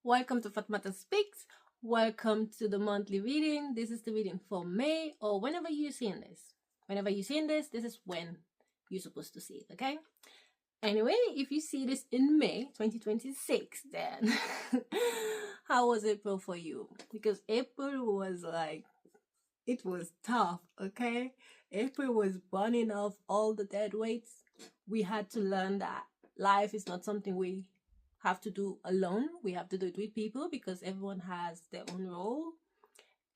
Welcome to Fatmata Speaks. Welcome to the monthly reading. This is the reading for May, or whenever you're seeing this. Whenever you're seeing this, this is when you're supposed to see it, okay? Anyway, if you see this in May 2026, then how was April for you? Because April was it was tough, okay? April was burning off all the dead weights. We had to learn that life is not something we have to do alone. We have to do it with people because everyone has their own role.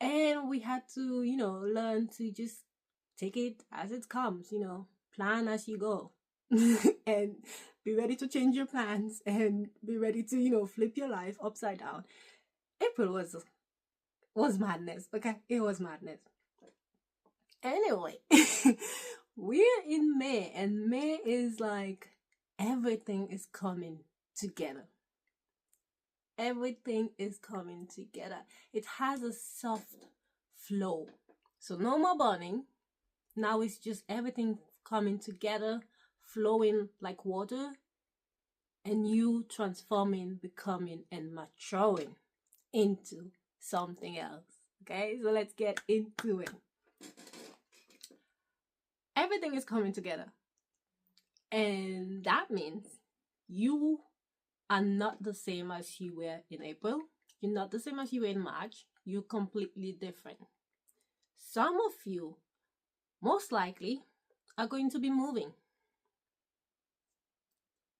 And we had to, learn to just take it as it comes, plan as you go. And be ready to change your plans and be ready to, flip your life upside down. April was madness, okay? It was madness. Anyway, we're in May, and May is like everything is coming together. Everything is coming together. It has a soft flow. So no more burning. Now it's just everything coming together, flowing like water, and you transforming, becoming, and maturing into something else. Okay, so let's get into it. Everything is coming together. And that means you are not the same as you were in April. You're not the same as you were in March. You're completely different. Some of you, most likely, are going to be moving.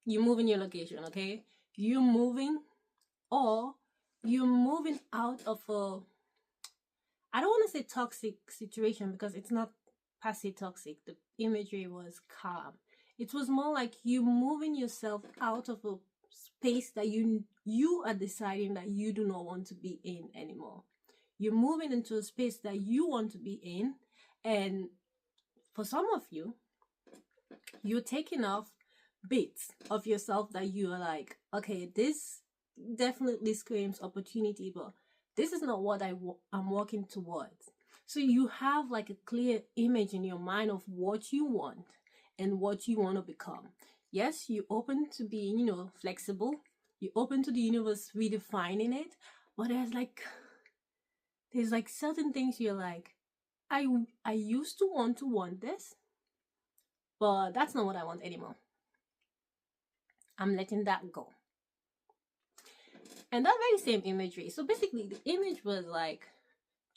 You're moving your location, okay? You're moving, or you're moving out of I don't want to say toxic situation because it's not per se toxic. The imagery was calm. It was more like you moving yourself out of a space that you are deciding that you do not want to be in anymore. You're moving into a space that you want to be in, and for some of you, you're taking off bits of yourself that you are like, okay, this definitely screams opportunity, but this is not what I'm working towards. So you have like a clear image in your mind of what you want and what you want to become. Yes, you're open to being, flexible. You're open to the universe redefining it, but there's like certain things you're like, I used to want this, but that's not what I want anymore. I'm letting that go. And that very same imagery. So basically, the image was like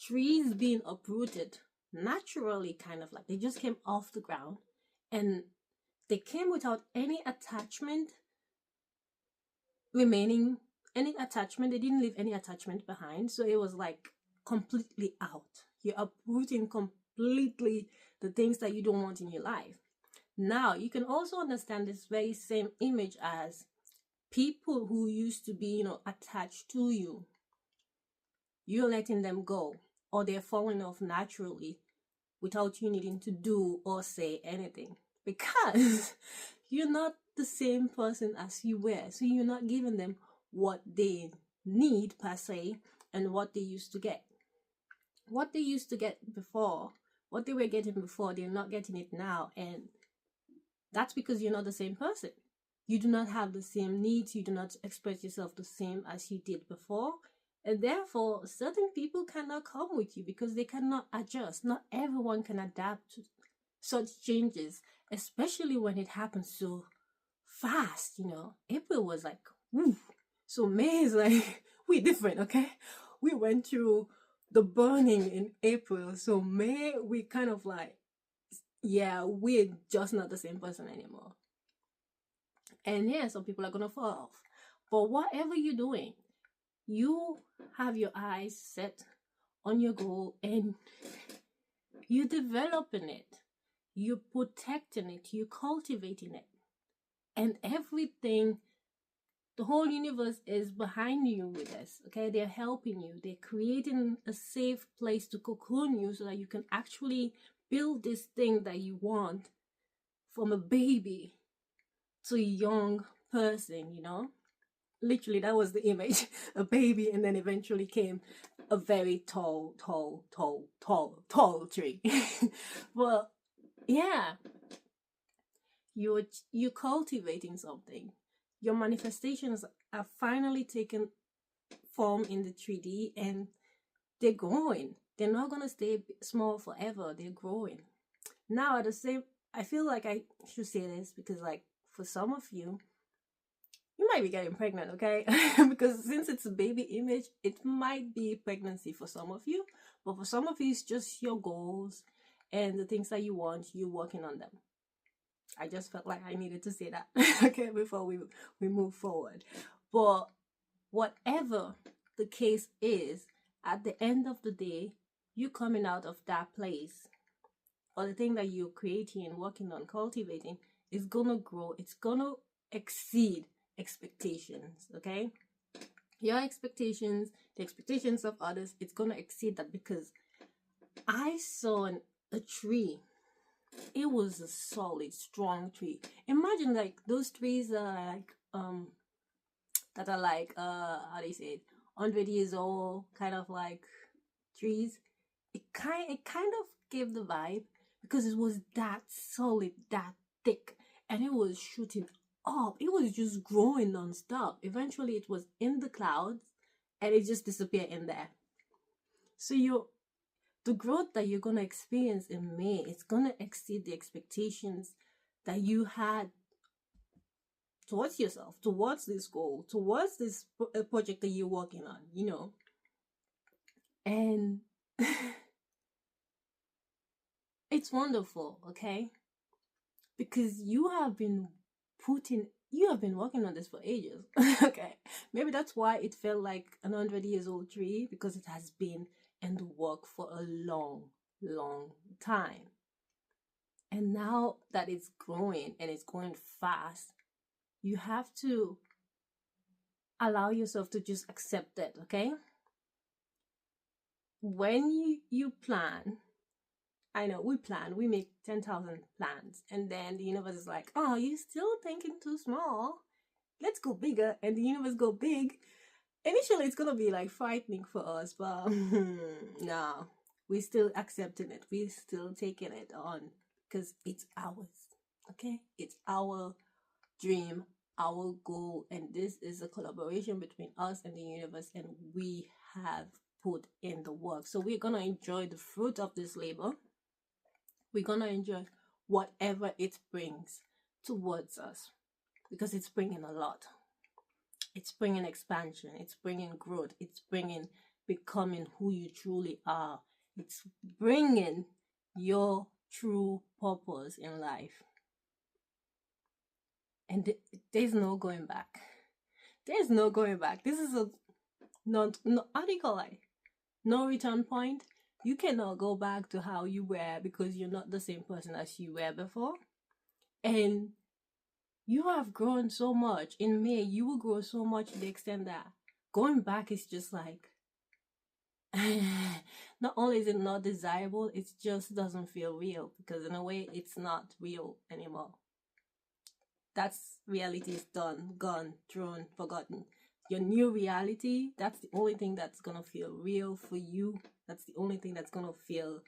trees being uprooted naturally, kind of like they just came off the ground and they came without any attachment remaining, any attachment. They didn't leave any attachment behind. So it was like completely out. You're uprooting completely the things that you don't want in your life. Now, you can also understand this very same image as people who used to be, attached to you. You're letting them go, or they're falling off naturally without you needing to do or say anything, because you're not the same person as you were. So you're not giving them what they need per se and what they used to get. What they used to get before, what they were getting before, they're not getting it now. And that's because you're not the same person. You do not have the same needs. You do not express yourself the same as you did before. And therefore, certain people cannot come with you because they cannot adjust. Not everyone can adapt to such changes, especially when it happens so fast. April was like, woo. So May is like, we're different, okay? We went through the burning in April. So May, we kind of like, yeah, we're just not the same person anymore. And yeah, some people are going to fall off. But whatever you're doing, you have your eyes set on your goal and you're developing it. You're protecting it. You're cultivating it. And everything, the whole universe is behind you with this, okay? They're helping you. They're creating a safe place to cocoon you so that you can actually build this thing that you want from a baby to a young person, Literally, that was the image. A baby, and then eventually came a very tall tree. Well, yeah. You're cultivating something. Your manifestations are finally taking form in the 3D, and they're growing. They're not gonna stay small forever. They're growing. Now at the same, I feel like I should say this because, like, for some of you, you might be getting pregnant, okay? Because since it's a baby image, it might be pregnancy for some of you, but for some of you, it's just your goals and the things that you want. You're working on them. I just felt like I needed to say that, okay, before we move forward. But whatever the case is, at the end of the day, you coming out of that place, or the thing that you're creating and working on, cultivating, is gonna grow. It's gonna exceed expectations, okay? Your expectations, the expectations of others, it's gonna exceed that, because I saw a tree. It was a solid, strong tree. Imagine, like, those trees are like that are like how do you say it, 100 years old, kind of like trees. It kind of gave the vibe, because it was that solid, that thick, and it was shooting up. It was just growing non-stop. Eventually it was in the clouds, and it just disappeared in there. So the growth that you're gonna experience in May, it's gonna exceed the expectations that you had towards yourself, towards this goal, towards this project that you're working on, you know. And it's wonderful, okay? Because you have been working on this for ages. Okay, maybe that's why it felt like an 100 years old tree, because it has been in the work for a long time. And now that it's growing, and it's going fast, you have to allow yourself to just accept it, okay? When you plan, I know we make 10,000 plans, and then the universe is like, oh, you're still thinking too small. Let's go bigger. And the universe go big. Initially, it's gonna be like frightening for us, but no, we're still accepting it. We're still taking it on, because it's ours. Okay, it's our dream, our goal, and this is a collaboration between us and the universe, and we have put in the work. So we're gonna enjoy the fruit of this labor. We're gonna enjoy whatever it brings towards us, because it's bringing a lot. It's bringing expansion, it's bringing growth, it's bringing becoming who you truly are, it's bringing your true purpose in life. And there's no going back. There's no going back. This is a how do you call it? No return point. You cannot go back to how you were, because you're not the same person as you were before. And you have grown so much. In May, you will grow so much to the extent that going back is just like, not only is it not desirable, it just doesn't feel real, because in a way, it's not real anymore. That's reality is done, gone, thrown, forgotten. Your new reality, that's the only thing that's gonna feel real for you. That's the only thing that's gonna feel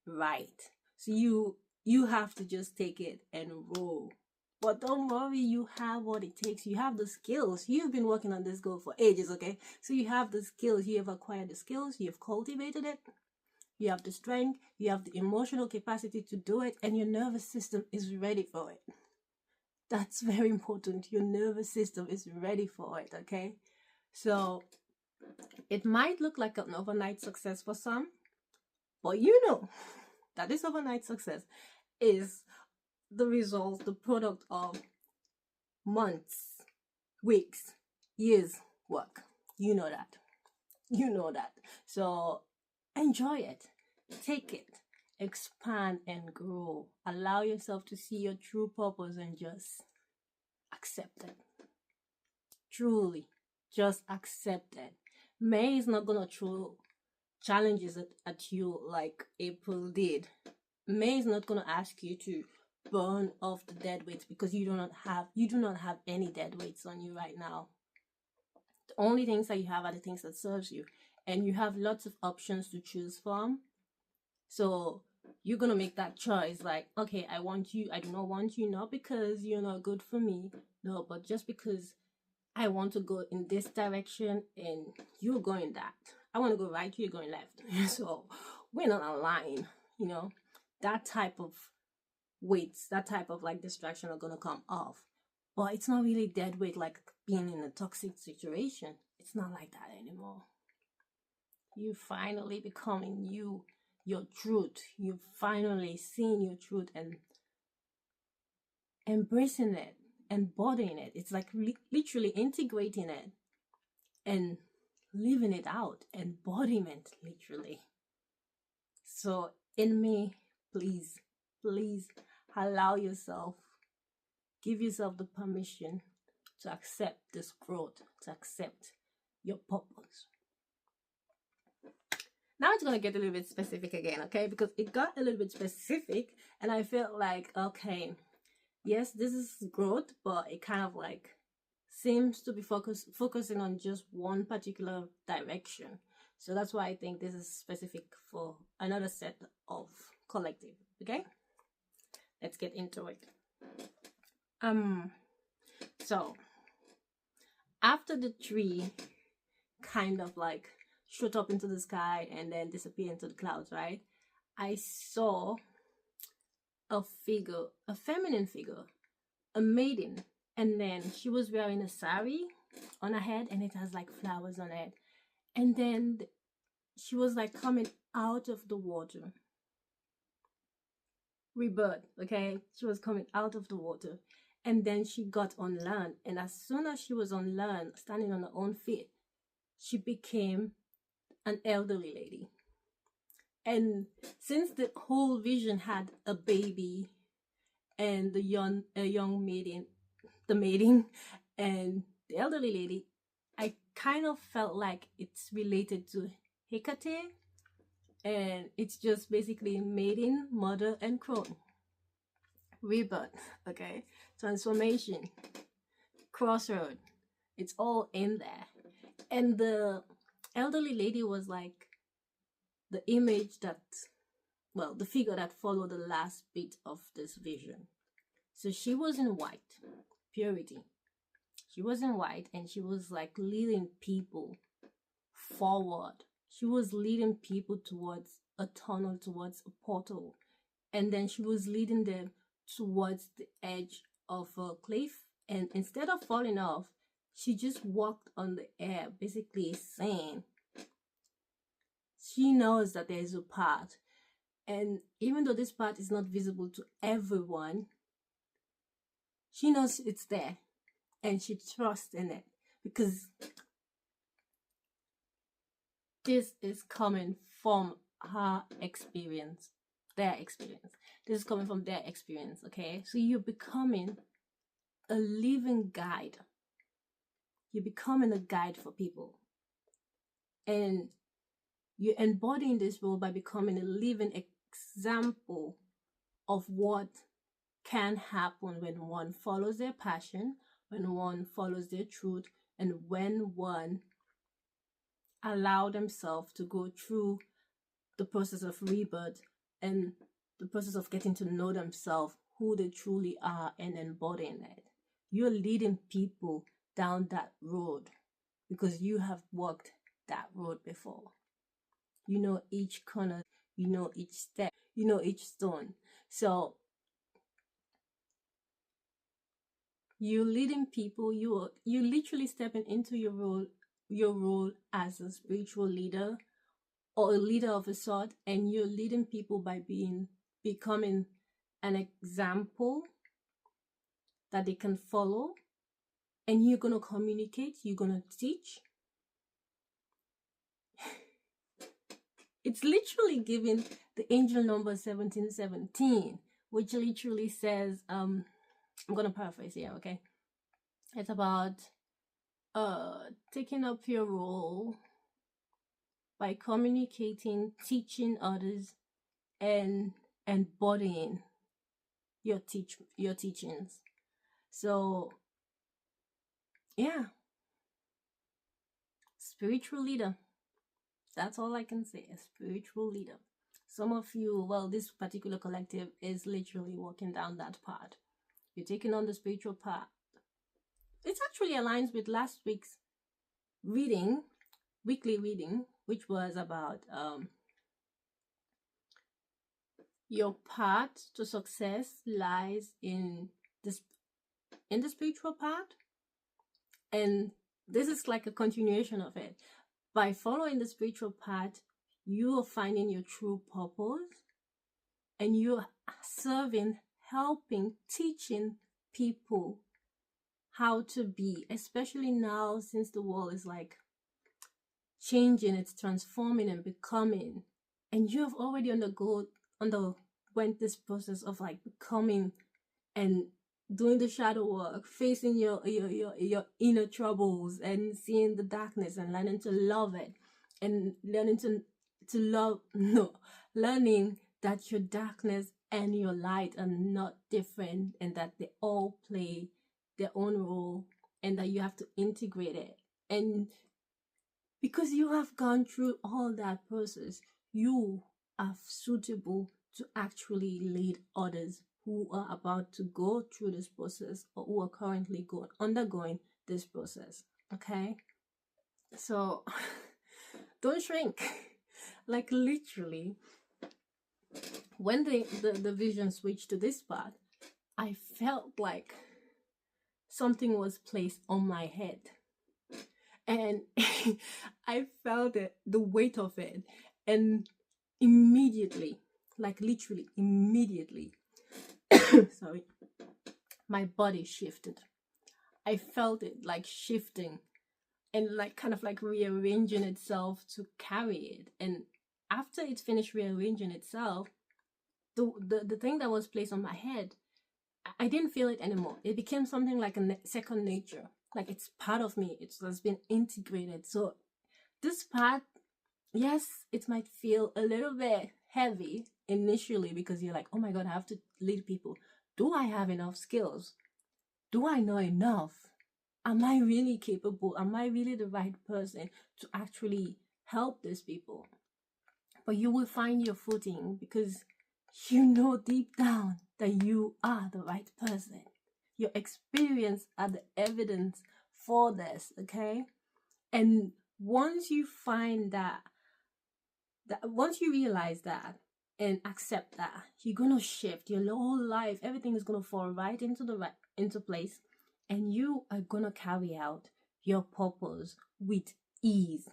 right. So you have to just take it and roll. But don't worry, you have what it takes. You have the skills. You've been working on this goal for ages, okay? So you have the skills. You have acquired the skills. You have cultivated it. You have the strength. You have the emotional capacity to do it. And your nervous system is ready for it. That's very important. Your nervous system is ready for it, okay? So it might look like an overnight success for some, but you know that this overnight success is the result, the product of months, weeks, years work. You know that. You know that. So enjoy it. Take it. Expand and grow. Allow yourself to see your true purpose and just accept it. Truly, just accept it. May is not gonna throw challenges at you like April did. May is not gonna ask you to burn off the dead weights, because you do not have any dead weights on you right now. The only things that you have are the things that serves you, and you have lots of options to choose from. So you're gonna make that choice, like, okay, I want you, I do not want you, not because you're not good for me, no, but just because I want to go in this direction and you're going that. I want to go right, you're going left. So we're not aligned, you know. That type of weights, that type of like distraction are gonna come off. But it's not really dead weight like being in a toxic situation. It's not like that anymore. You finally becoming you, your truth. You finally seeing your truth and embracing it, embodying it. It's like literally integrating it and living it out. Embodiment, literally. So in me, please, please allow yourself, give yourself the permission to accept this growth, to accept your purpose. Now it's going to get a little bit specific again, okay? Because it got a little bit specific and I felt like, okay, yes, this is growth, but it kind of like seems to be focusing on just one particular direction. So that's why I think this is specific for another set of collective, okay? Let's get into it. So after the tree kind of like shoot up into the sky and then disappear into the clouds, right? I saw a figure, a feminine figure, a maiden, and then she was wearing a sari on her head and it has like flowers on it. And then she was like coming out of the water. Rebirth, okay? She was coming out of the water. And then she got on land. And as soon as she was on land, standing on her own feet, she became an elderly lady. And since the whole vision had a baby and a young maiden, the maiden and the elderly lady, I kind of felt like it's related to Hecate, and it's just basically maiden, mother, and crone. Rebirth, okay? Transformation, crossroad, it's all in there. And the elderly lady was like the image that, well, the figure that followed the last bit of this vision. So she was in white, purity. She was in white and she was like leading people forward. She was leading people towards a tunnel, towards a portal. And then she was leading them towards the edge of a cliff. And instead of falling off, she just walked on the air, basically saying she knows that there is a path. And even though this path is not visible to everyone, she knows it's there. And she trusts in it because this is coming from her experience, their experience. This is coming from their experience, okay? So you're becoming a living guide. You're becoming a guide for people. And you're embodying this role by becoming a living example of what can happen when one follows their passion, when one follows their truth, and when one allow themselves to go through the process of rebirth and the process of getting to know themselves, who they truly are, and embodying it. You're leading people down that road because you have walked that road before. You know each corner, you know each step, you know each stone. So you're leading people, you're literally stepping into your role as a spiritual leader or a leader of a sort, and you're leading people by becoming an example that they can follow, and you're going to communicate, you're going to teach. It's literally giving the angel number 1717, which literally says, I'm going to paraphrase here, okay? It's about taking up your role by communicating, teaching others, and embodying your teachings. So yeah, spiritual leader. That's all I can say. A spiritual leader. Some of you, well, this particular collective is literally walking down that path. You're taking on the spiritual path it actually aligns with last week's weekly reading, which was about your path to success lies in the spiritual path, and this is like a continuation of it. By following the spiritual path, you are finding your true purpose, and you're serving, helping, teaching people how to be, especially now since the world is like changing, it's transforming and becoming, and you have already underwent this process of like becoming and doing the shadow work, facing your inner troubles and seeing the darkness and learning to love it, and learning to love no learning that your darkness and your light are not different, and that they all play their own role, and that you have to integrate it. And because you have gone through all that process, you are suitable to actually lead others who are about to go through this process, or who are currently undergoing this process. Okay? So don't shrink. Like literally, when the vision switched to this part, I felt like something was placed on my head. And I felt it, the weight of it. And immediately, like literally immediately, sorry, my body shifted. I felt it like shifting and like kind of like rearranging itself to carry it. And after it finished rearranging itself, the thing that was placed on my head, I didn't feel it anymore. It became something like a second nature. Like it's part of me. It has been integrated. So this part, yes, it might feel a little bit heavy initially, because you're like, oh my God, I have to lead people. Do I have enough skills? Do I know enough? Am I really capable? Am I really the right person to actually help these people? But you will find your footing, because you know deep down that you are the right person. Your experience are the evidence for this, okay? And once you find that once you realize that and accept that, you're gonna shift your whole life. Everything is gonna fall right into place, and you are gonna carry out your purpose with ease.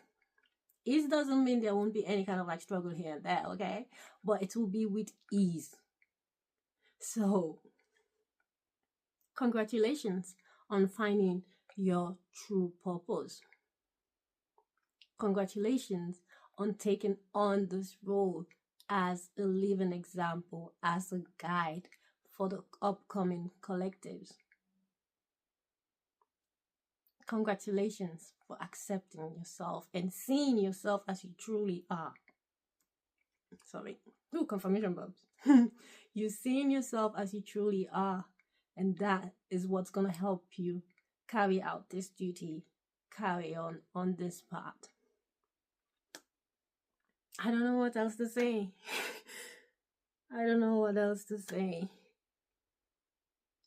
Ease doesn't mean there won't be any kind of like struggle here and there, okay? But it will be with ease. So, congratulations on finding your true purpose. Congratulations on taking on this role as a living example, as a guide for the upcoming collectives. Congratulations for accepting yourself and seeing yourself as you truly are. Sorry. Ooh, confirmation bulbs. You're seeing yourself as you truly are, and that is what's going to help you carry out this duty, carry on this path. I don't know what else to say. I don't know what else to say.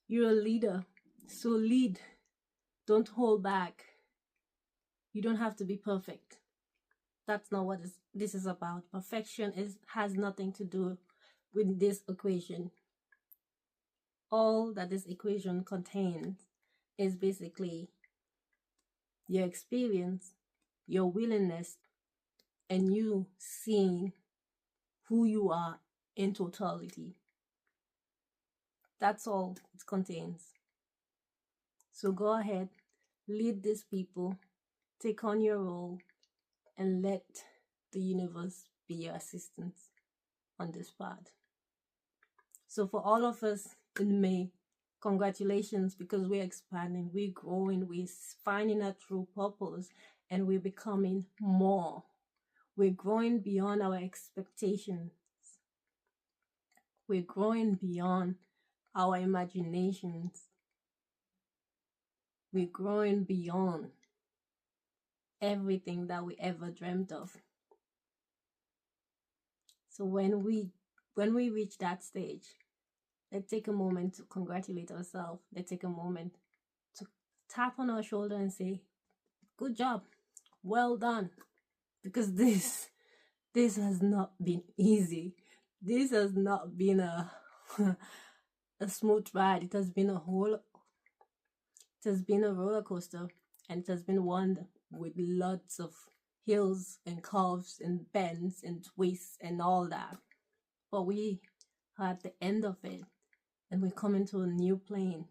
You're a leader, so lead. Don't hold back. You don't have to be perfect. That's not what this is about. Perfection has nothing to do with this equation. All that this equation contains is basically your experience, your willingness, and you seeing who you are in totality. That's all it contains. So go ahead, lead these people, take on your role, and let the universe be your assistant on this path. So for all of us in May, congratulations, because we're expanding, we're growing, we're finding our true purpose, and we're becoming more. We're growing beyond our expectations. We're growing beyond our imaginations. We're growing beyond everything that we ever dreamt of. So when we reach that stage, let's take a moment to congratulate ourselves. Let's take a moment to tap on our shoulder and say, good job, well done. Because this has not been easy. This has not been a a smooth ride. It has been a roller coaster, and it has been one with lots of hills and curves and bends and twists and all that. But we are at the end of it, and we're coming to a new plane.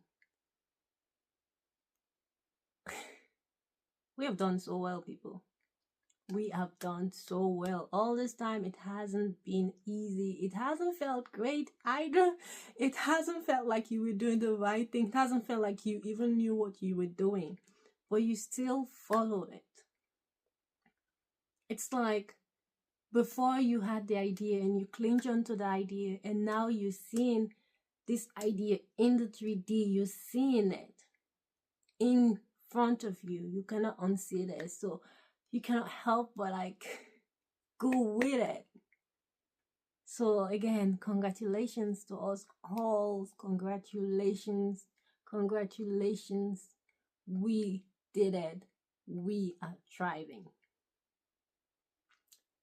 We have done so well, people. We have done so well. All this time, it hasn't been easy. It hasn't felt great either. It hasn't felt like you were doing the right thing. It hasn't felt like you even knew what you were doing, but you still followed it. It's like before you had the idea and you clinged onto the idea, and now you're seeing this idea in the 3D. You're seeing it in front of you. You cannot unsee this. So you cannot help but like go with it. So again, congratulations to us all. Congratulations. We did it. We are thriving.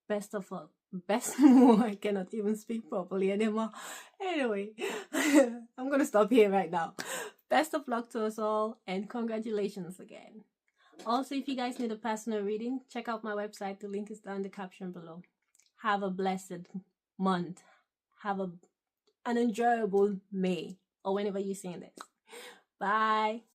Best of luck. I cannot even speak properly anymore. Anyway, I'm gonna stop here right now. Best of luck to us all, and congratulations again. Also, if you guys need a personal reading, check out my website. The link is down in the caption below. Have a blessed month. Have an enjoyable May, or whenever you're seeing this. Bye.